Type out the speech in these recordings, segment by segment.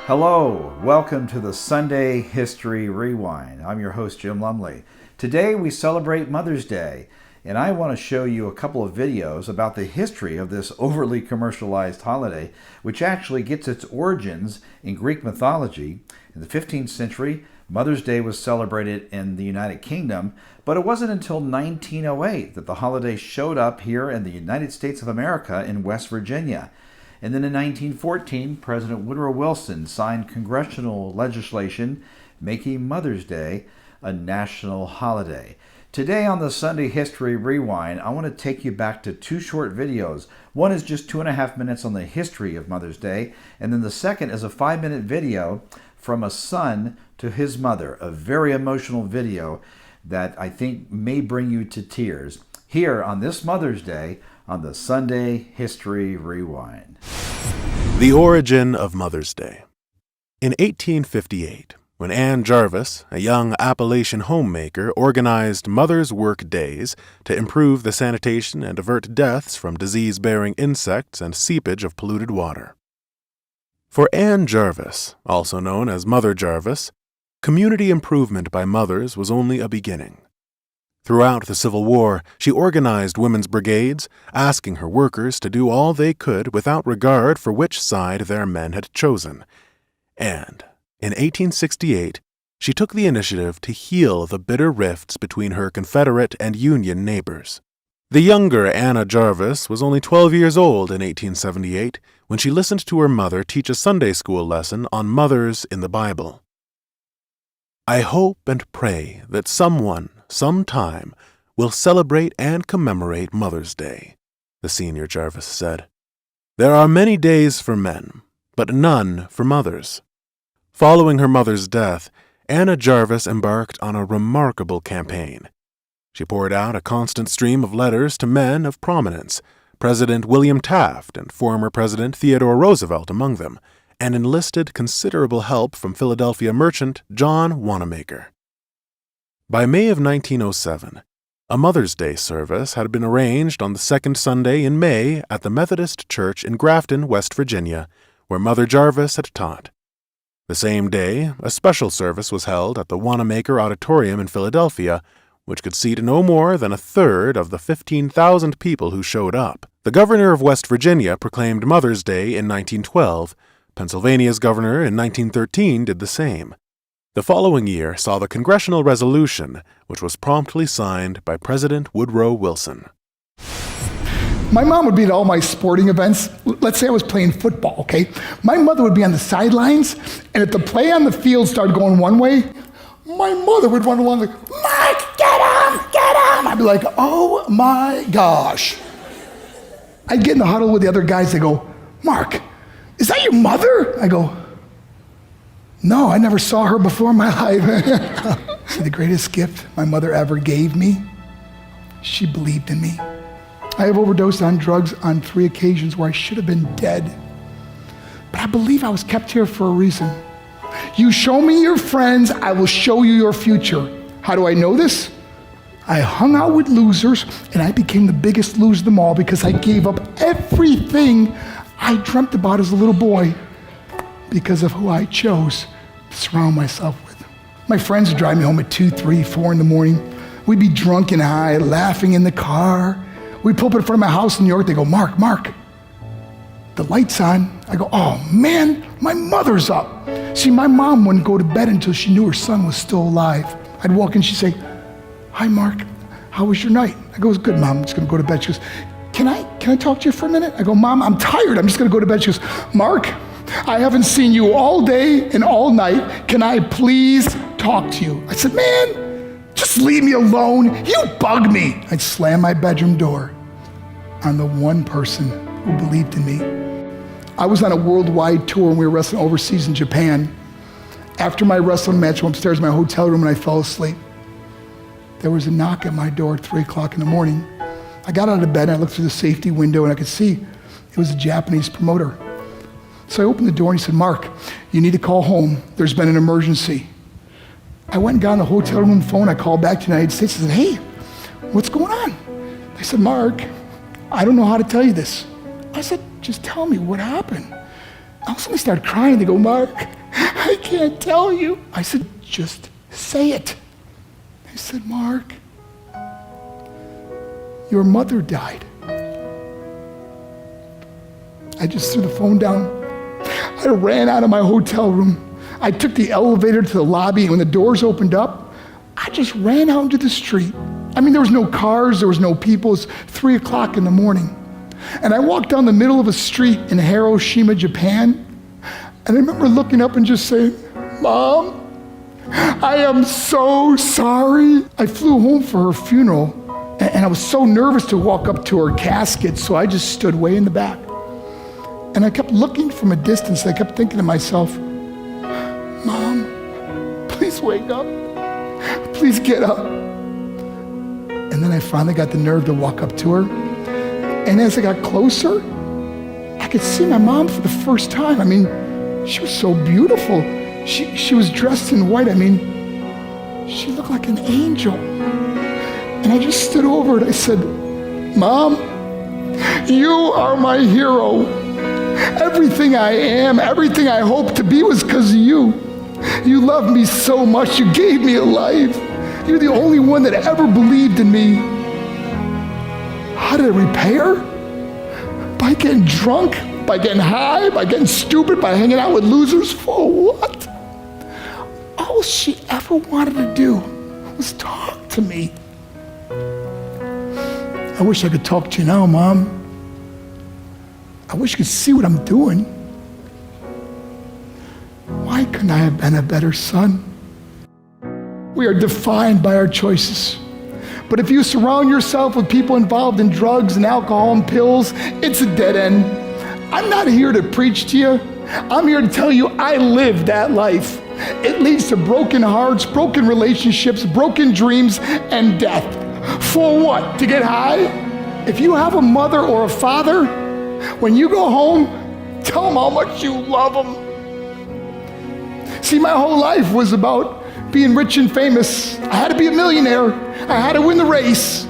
Hello, welcome to the Sunday History Rewind. I'm your host, Jim Lumley. Today we celebrate Mother's Day, and I want to show you a couple of videos about the history of this overly commercialized holiday, which actually gets its origins in Greek mythology. In the 15th century, Mother's Day was celebrated in the United Kingdom, but it wasn't until 1908 that the holiday showed up here in the United States of America in West Virginia. And then in 1914, President Woodrow Wilson signed congressional legislation making Mother's Day a national holiday. Today on the Sunday History Rewind, I want to take you back to two short videos. One is just 2.5 minutes on the history of Mother's Day, and then the second is a 5-minute video from a son to his mother, a very emotional video that I think may bring you to tears. Here on this Mother's Day on the Sunday History Rewind. The origin of Mother's Day. In 1858, when Anne Jarvis, a young Appalachian homemaker, organized Mother's Work Days to improve the sanitation and avert deaths from disease-bearing insects and seepage of polluted water. For Anne Jarvis, also known as Mother Jarvis, community improvement by mothers was only a beginning. Throughout the Civil War, she organized women's brigades, asking her workers to do all they could without regard for which side their men had chosen. And, in 1868, she took the initiative to heal the bitter rifts between her Confederate and Union neighbors. The younger Anna Jarvis was only 12 years old in 1878 when she listened to her mother teach a Sunday school lesson on mothers in the Bible. "I hope and pray that someone, sometime, will celebrate and commemorate Mother's Day," the senior Jarvis said. "There are many days for men, but none for mothers." Following her mother's death, Anna Jarvis embarked on a remarkable campaign. She poured out a constant stream of letters to men of prominence, President William Taft and former President Theodore Roosevelt among them, and enlisted considerable help from Philadelphia merchant John Wanamaker. By May of 1907, a Mother's Day service had been arranged on the second Sunday in May at the Methodist Church in Grafton, West Virginia, where Mother Jarvis had taught. The same day, a special service was held at the Wanamaker Auditorium in Philadelphia, which could seat no more than a third of the 15,000 people who showed up. The governor of West Virginia proclaimed Mother's Day in 1912. Pennsylvania's governor in 1913 did the same. The following year saw the congressional resolution, which was promptly signed by President Woodrow Wilson. My mom would be at all my sporting events. Let's say I was playing football, okay? My mother would be on the sidelines, and if the play on the field started going one way, my mother would run along like, "Mark, get him, get him!" I'd be like, "Oh my gosh." I'd get in the huddle with the other guys. They go, "Mark, is that your mother?" I go, "No, I never saw her before in my life." The greatest gift my mother ever gave me, she believed in me. I have overdosed on drugs on 3 occasions where I should have been dead. But I believe I was kept here for a reason. You show me your friends, I will show you your future. How do I know this? I hung out with losers, and I became the biggest loser of them all because I gave up everything I dreamt about as a little boy because of who I chose to surround myself with. My friends would drive me home at 2, 3, 4 in the morning. We'd be drunk and high, laughing in the car. We'd pull up in front of my house in New York. They go, Mark, the light's on." I go, "Oh man, my mother's up." See, my mom wouldn't go to bed until she knew her son was still alive. I'd walk in, she'd say, "Hi Mark, how was your night?" I go, "It's good, Mom, I'm just gonna go to bed." She goes, Can I talk to you for a minute?" I go, "Mom, I'm tired, I'm just gonna go to bed." She goes, "Mark, I haven't seen you all day and all night. Can I please talk to you?" I said, "Man, just leave me alone. You bug me." I'd slam my bedroom door on the one person who believed in me. I was on a worldwide tour and we were wrestling overseas in Japan. After my wrestling match, I went upstairs in my hotel room and I fell asleep. There was a knock at my door at 3 o'clock in the morning. I got out of bed and I looked through the safety window and I could see it was a Japanese promoter. So I opened the door and he said, "Mark, you need to call home. There's been an emergency." I went and got on the hotel room phone. I called back to the United States and said, "Hey, what's going on?" They said, "Mark, I don't know how to tell you this." I said, "Just tell me what happened." I suddenly started crying. They go, Mark, I can't tell you. I said, just say it. They said, Mark, your mother died. I just threw the phone down. I ran out of my hotel room. I took the elevator to the lobby, and when the doors opened up, I just ran out into the street. I mean, there was no cars, there was no people. It was 3 o'clock in the morning. And I walked down the middle of a street in Hiroshima, Japan, and I remember looking up and just saying, Mom, I am so sorry. I flew home for her funeral, and I was so nervous to walk up to her casket, so I just stood way in the back. And I kept looking from a distance. I kept thinking to myself, Mom, please wake up. Please get up. And then I finally got the nerve to walk up to her. And as I got closer, I could see my mom for the first time. I mean, she was so beautiful. She was dressed in white. I mean, she looked like an angel. And I just stood over and I said, Mom, you are my hero. Everything I am, everything I hope to be was because of you. You loved me so much. You gave me a life. You're the only one that ever believed in me. How did I repay her? By getting drunk, by getting high, by getting stupid, by hanging out with losers? For what? All she ever wanted to do was talk to me. I wish I could talk to you now, Mom. I wish you could see what I'm doing. Why couldn't I have been a better son? We are defined by our choices. But if you surround yourself with people involved in drugs and alcohol and pills, it's a dead end. I'm not here to preach to you. I'm here to tell you I lived that life. It leads to broken hearts, broken relationships, broken dreams, and death. For what? To get high? If you have a mother or a father, when you go home, tell them how much you love them. See, my whole life was about being rich and famous. I had to be a millionaire. I had to win the race.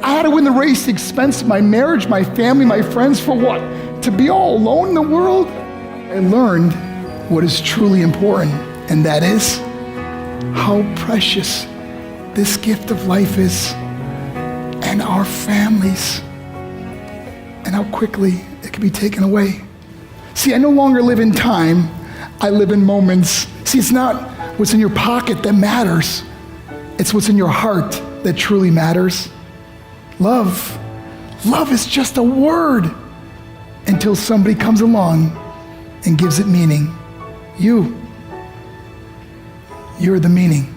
I had to win the race at the expense of my marriage, my family, my friends. For what? To be all alone in the world? I learned what is truly important, and that is how precious this gift of life is, and our families, and how quickly it can be taken away. See, I no longer live in time. I live in moments. See, it's not what's in your pocket that matters. It's what's in your heart that truly matters. Love. Love is just a word until somebody comes along and gives it meaning. You're the meaning.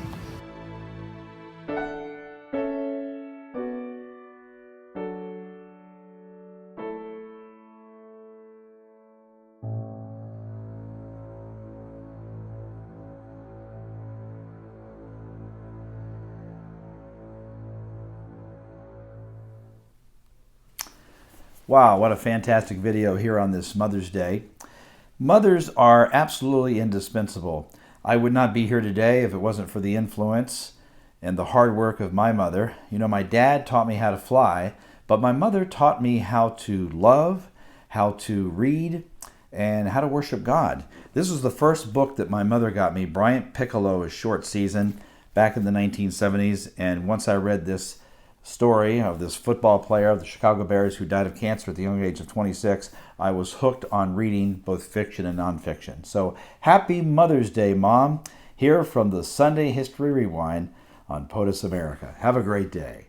Wow, what a fantastic video here on this Mother's Day. Mothers are absolutely indispensable. I would not be here today if it wasn't for the influence and the hard work of my mother. You know, my dad taught me how to fly, but my mother taught me how to love, how to read, and how to worship God. This was the first book that my mother got me, Bryant Piccolo's Short Season, back in the 1970s. And once I read this story of this football player of the Chicago Bears who died of cancer at the young age of 26, I was hooked on reading both fiction and nonfiction. So happy Mother's Day, Mom, here from the Sunday History Rewind on POTUS America. Have a great day.